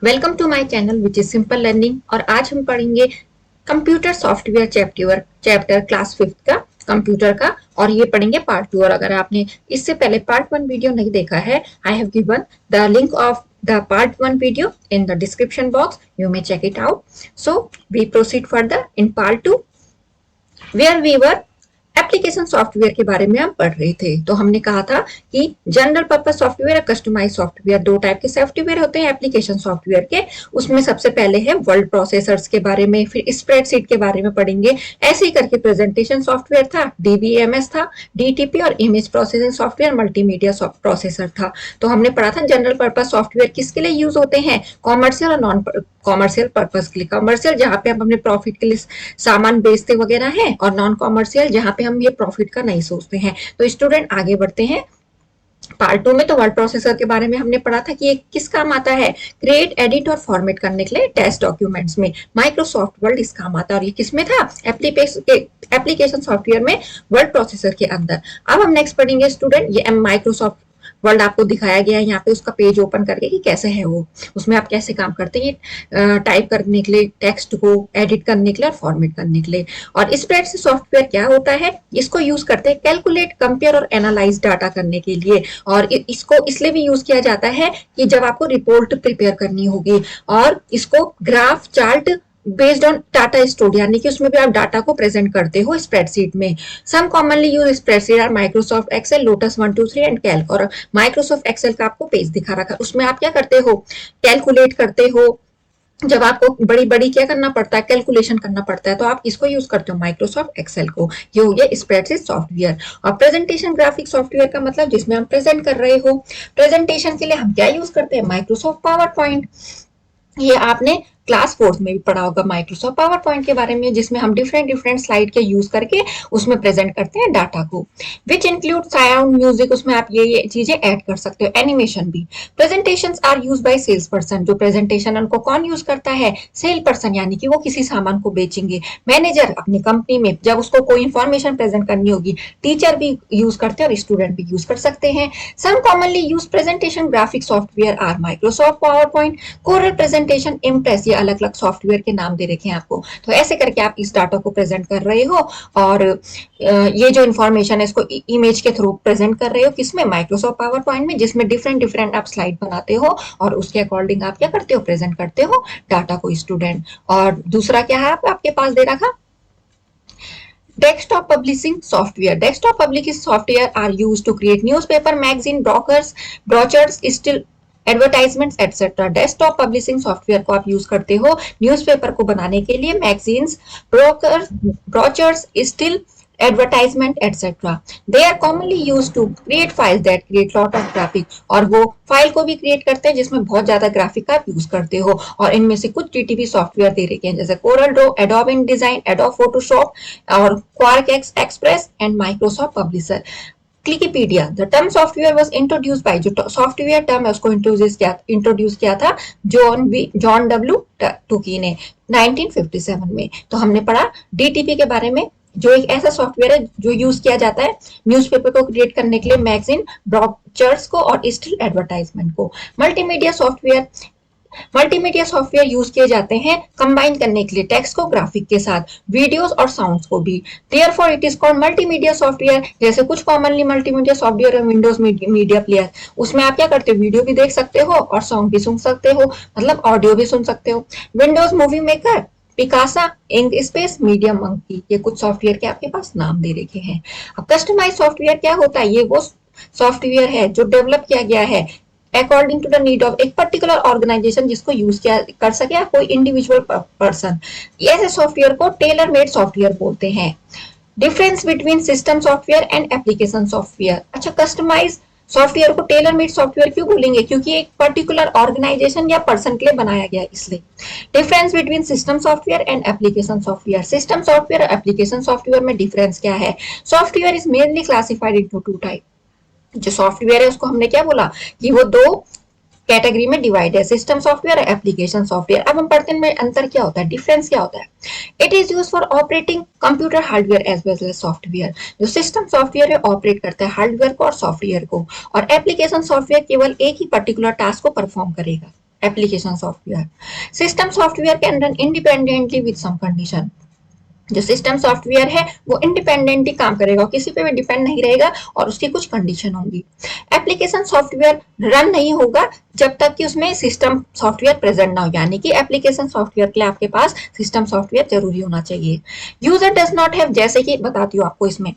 Welcome to my channel which is simple learning. और आज हम पढ़ेंगे कंप्यूटर सॉफ्टवेयर चैप्टर क्लास 5 का कंप्यूटर का। और ये पढ़ेंगे पार्ट 2। और अगर आपने इससे पहले पार्ट 1 वीडियो नहीं देखा है, I have given the link of the part 1 video in the description box, you may check it out. So we proceed further in part 2 where we were application software के बारे में हम पढ़ रहे थे। तो हमने कहा था कि जनरल पर्पस सॉफ्टवेयर और कस्टमाइज सॉफ्टवेयर, दो टाइप के सॉफ्टवेयर होते हैं एप्लीकेशन सॉफ्टवेयर के। उसमें सबसे पहले है वर्ड प्रोसेसर्स के बारे में, फिर स्प्रेडशीट के बारे में पढ़ेंगे। ऐसे ही करके प्रेजेंटेशन सॉफ्टवेयर था, डीबीएमएस था, डीटीपी, और image processing software multimedia processor था। तो हमने पढ़ा था जनरल पर्पस सॉफ्टवेयर किसके लिए यूज होते हैं, कॉमर्शियल और नॉन कॉमर्शियल पर्पस के लिए। कॉमर्शियल जहां पे हम अपने प्रॉफिट के लिए सामान बेचते वगैरह हैं, और नॉन कॉमर्शियल जहां पे हम ये प्रॉफिट का नहीं सोचते हैं। तो स्टूडेंट आगे बढ़ते हैं पार्ट 2 में। तो वर्ड प्रोसेसर के बारे में हमने पढ़ा था कि ये किस काम आता है, क्रिएट, एडिट और फॉर्मेट करने के लिए टेक्स्ट डॉक्यूमेंट्स में। माइक्रोसॉफ्ट वर्ड इस काम आता है, और ये किसमें था, एप्लीकेशन सॉफ्टवेयर में, वर्ड प्रोसेसर के अंदर। अब हम नेक्स्ट पढ़ेंगे स्टूडेंट, ये माइक्रोसॉफ्ट वर्ड आपको दिखाया गया है यहाँ पे, उसका पेज ओपन करके कि कैसे है वो, उसमें आप कैसे काम करते हैं टाइप करने के लिए, टेक्स्ट को एडिट करने के लिए और फॉर्मेट करने के लिए। और स्प्रेडशीट सॉफ्टवेयर क्या होता है, इसको यूज करते हैं कैलकुलेट, कंपेयर और एनालाइज डाटा करने के लिए। और इसको इसलिए भी यूज किया जाता है कि जब आपको रिपोर्ट प्रिपेयर करनी होगी, और इसको graph, chart based on data store, यानी कि उसमें भी आप डाटा को प्रेजेंट करते हो स्प्रेडशीट में। Some commonly use spreadsheet are Microsoft Excel, Lotus 123 and Calc. और माइक्रोसॉफ्ट एक्सेल का आपको पेज दिखा रखा है, उसमें आप क्या करते हो, कैलकुलेट करते हो। जब आपको बड़ी बड़ी क्या करना पड़ता है, कैलकुलेशन करना पड़ता है, तो आप इसको यूज करते हो, माइक्रोसॉफ्ट एक्सेल को। ये हो गया स्प्रेडशीट सॉफ्टवेयर। और प्रेजेंटेशन ग्राफिक सॉफ्टवेयर का मतलब जिसमें हम प्रेजेंट कर रहे हो। प्रेजेंटेशन के लिए हम क्या यूज करते हैं, माइक्रोसॉफ्ट पावर पॉइंट। ये आपने क्लास 4 में भी पढ़ा होगा माइक्रोसॉफ्ट पावर पॉइंट के बारे में, जिसमें हम डिफरेंट डिफरेंट स्लाइड के यूज करके उसमें प्रेजेंट करते हैं डाटा को। विच इंक्लूड साउंड, म्यूजिक, उसमें आप ये चीजें ऐड कर सकते हो, एनिमेशन भी। Presentations are use by sales person, जो प्रेजेंटेशन उनको कौन यूज करता है, सेल पर्सन, यानी कि वो किसी सामान को बेचेंगे। मैनेजर अपनी कंपनी में जब उसको कोई इंफॉर्मेशन प्रेजेंट करनी होगी। टीचर भी यूज करते हैं और स्टूडेंट भी यूज कर सकते हैं। Some commonly use presentation graphic software are Microsoft PowerPoint, Corel presentation, Impress, अलग अलग सॉफ्टवेयर के नाम दे रखे हैं आपको। तो ऐसे करके आप इस डाटा को प्रेजेंट कर रहे हो, और ये जो इन्फॉर्मेशन है इसको इमेज के थ्रू प्रेजेंट कर रहे हो, किसमें, माइक्रोसॉफ्ट पावर पॉइंट में, जिसमें डिफरेंट डिफरेंट आप स्लाइड बनाते हो, और उसके अकॉर्डिंग आप क्या करते हो, प्रेजेंट करते हो डाटा को स्टूडेंट। और दूसरा क्या है आपके पास दे रखा, desktop publishing software. Desktop publishing software are use to create newspaper, magazine, brochures, still advertisements etcetera. Desktop publishing software को आप यूज करते हो न्यूज़पेपर को बनाने के लिए, magazines, brochures, still advertisement etcetera. They are commonly use to create file that create lot of graphic, और वो फाइल को भी क्रिएट करते हैं जिसमें बहुत ज्यादा ग्राफिक का आप यूज करते हो। और इनमें से कुछ टीटीपी सॉफ्टवेयर दे रखे हैं, जैसे Corel Draw, Adobe InDesign, Adobe Photoshop, और Quark Express and Microsoft Publisher. Clickipedia, the term software was introduce by, जो सॉफ्टवेयर टर्म है उसको इंट्रोड्यूस किया था जॉन डब्ल्यू टुकी ने 1957 में। तो हमने पढ़ा डीटीपी के बारे में, जो एक ऐसा सॉफ्टवेयर है जो यूज किया जाता है न्यूज़पेपर को क्रिएट करने के लिए, मैगजीन, ब्रोचर्स को, और स्टिल एडवर्टाइजमेंट को। मल्टीमीडिया सॉफ्टवेयर यूज किए जाते हैं कंबाइन करने के लिए टेक्स्ट को ग्राफिक के साथ, वीडियोस और साउंड्स को भी। Therefore it is called multimedia software. जैसे कुछ कॉमनली मल्टीमीडिया सॉफ्टवेयर है विंडोज मीडिया प्लेयर, उसमें आप क्या करते हो, वीडियो भी देख सकते हो और सॉन्ग भी सुन सकते हो, मतलब ऑडियो भी सुन सकते हो। Windows movie maker, Picasa, ink space, media monkey, ये कुछ सॉफ्टवेयर के आपके पास नाम दे रखे हैं। अब कस्टमाइज सॉफ्टवेयर क्या होता है, ये वो सॉफ्टवेयर है जो डेवलप किया गया है according to the need of एक पर्टिकुलर ऑर्गेनाइजेशन, जिसको यूज किया कर सके या कोई इंडिविजुअल पर्सन। ऐसे सॉफ्टवेयर को टेलर मेड सॉफ्टवेयर बोलते हैं। Difference between system software and application software. अच्छा, कस्टमाइज सॉफ्टवेयर को टेलर मेड सॉफ्टवेयर क्यों बोलेंगे, क्योंकि एक पर्टिकुलर ऑर्गेनाइजेशन या पर्सन के लिए बनाया गया, इसलिए। Difference between system software and application software. System software और एप्लीकेशन सॉफ्टवेयर में डिफरेंस क्या है। Software is mainly classified into two type. जो सॉफ्टवेयर है उसको हमने क्या बोला कि वो दो कैटेगरी में डिवाइड है, सिस्टम सॉफ्टवेयर और एप्लीकेशन सॉफ्टवेयर। अब हम पढ़ते हैं अंतर क्या होता है, डिफरेंस क्या होता है। It is use for operating computer hardware as well as software. जो सिस्टम सॉफ्टवेयर है ऑपरेट करता है हार्डवेयर को और सॉफ्टवेयर को, और एप्लीकेशन सॉफ्टवेयर केवल एक ही पर्टिकुलर टास्क को परफॉर्म करेगा। Application software. System software can run independently with some condition. जो सिस्टम सॉफ्टवेयर है वो इंडिपेंडेंटली काम करेगा, किसी पे भी डिपेंड नहीं रहेगा और उसकी कुछ कंडीशन होंगी. एप्लीकेशन सॉफ्टवेयर रन नहीं होगा जब तक कि उसमें सिस्टम सॉफ्टवेयर प्रेजेंट ना हो, यानी कि एप्लीकेशन सॉफ्टवेयर के लिए आपके पास सिस्टम सॉफ्टवेयर जरूरी होना चाहिए. यूजर डज नॉट हैव, जैसे कि बताती हूँ आपको इसमें,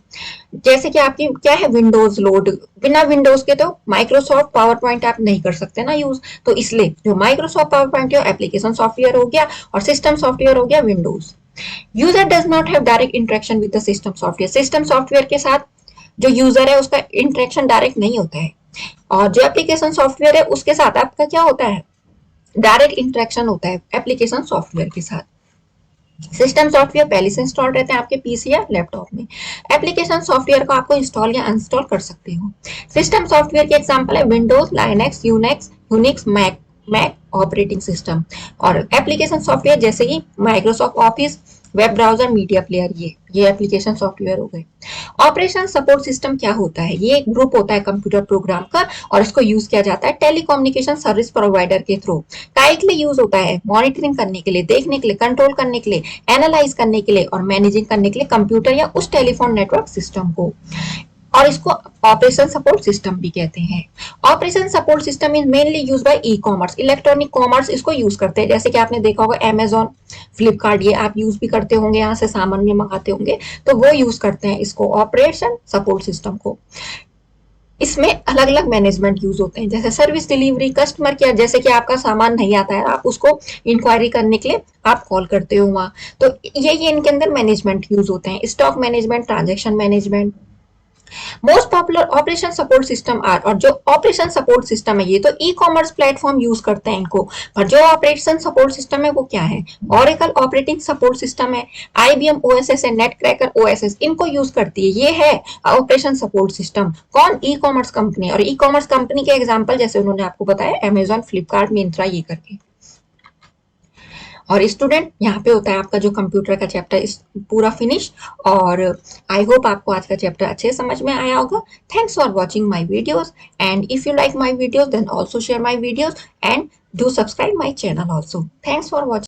जैसे कि आपकी क्या है विंडोज लोड, बिना विंडोज के तो माइक्रोसॉफ्ट पावर पॉइंट आप नहीं कर सकते ना यूज, तो इसलिए जो माइक्रोसॉफ्ट पावर पॉइंट है एप्लीकेशन सॉफ्टवेयर हो गया और सिस्टम सॉफ्टवेयर हो गया Windows. User does not have direct interaction with the system software. System software के साथ जो यूजर है उसका इंटरेक्शन डायरेक्ट नहीं होता है, और जो एप्लीकेशन सॉफ्टवेयर है उसके साथ आपका क्या होता है, डायरेक्ट इंटरेक्शन होता है एप्लीकेशन सॉफ्टवेयर के साथ. सिस्टम सॉफ्टवेयर पहले से इंस्टॉल रहते हैं आपके पीसी या लैपटॉप में. एप्लीकेशन सॉफ्टवेयर को आपको इंस्टॉल या अनइंस्टॉल कर सकते हो. सिस्टम सॉफ्टवेयर के एग्जांपल है Windows, Linux, Unix, Mac operating system. और एप्लीकेशन सॉफ्टवेयर जैसे कि Microsoft Office, web browser, media player, ये एप्लीकेशन सॉफ्टवेयर हो गए. ऑपरेशन सपोर्ट सिस्टम क्या होता है, ये एक ग्रुप होता है कंप्यूटर प्रोग्राम का और इसको यूज किया जाता है टेलीकम्युनिकेशन सर्विस प्रोवाइडर के थ्रू. काय के लिए यूज होता है, मॉनिटरिंग करने के लिए, देखने के लिए, कंट्रोल करने के लिए, एनालाइज करने के लिए और मैनेजिंग करने के लिए कंप्यूटर या उस टेलीफोन नेटवर्क सिस्टम को. और इसको ऑपरेशन सपोर्ट सिस्टम भी कहते हैं. Operation support system is mainly use by e commerce, electronic commerce इसको यूज करते हैं. जैसे कि आपने देखा होगा अमेजोन, फ्लिपकार्ट, ये आप यूज भी करते होंगे, यहाँ से सामान भी मंगाते होंगे, तो वो यूज करते हैं इसको ऑपरेशन सपोर्ट सिस्टम को. इसमें अलग अलग मैनेजमेंट यूज होते हैं, जैसे सर्विस डिलीवरी, कस्टमर केयर, जैसे कि आपका सामान नहीं आता है, आप उसको इंक्वायरी करने के लिए आप कॉल करते हो वहां, तो ये इनके अंदर मैनेजमेंट यूज होते हैं. Stock management, transaction management. Most popular operation support system are, और जो ऑपरेशन सपोर्ट सिस्टम है ये तो ई कॉमर्स प्लेटफॉर्म यूज करते हैं इनको, पर जो ऑपरेशन सपोर्ट सिस्टम है वो क्या है, ओरेकल ऑपरेटिंग सपोर्ट सिस्टम है, आईबीएम ओएसएस है, नेटक्रैकर ओएसएस, इनको यूज करती है. ये है ऑपरेशन सपोर्ट सिस्टम. कौन, ई कॉमर्स कंपनी. और ई कॉमर्स कंपनी के एग्जाम्पल जैसे उन्होंने आपको बताया अमेजोन, फ्लिपकार्ट, मिंत्रा, ये करके. और स्टूडेंट यहाँ पे होता है आपका जो कंप्यूटर का चैप्टर इस पूरा फिनिश. और आई होप आपको आज का चैप्टर अच्छे समझ में आया होगा. Thanks for watching my videos, and if you like my videos then also share my videos and do subscribe my channel also. Thanks for watching.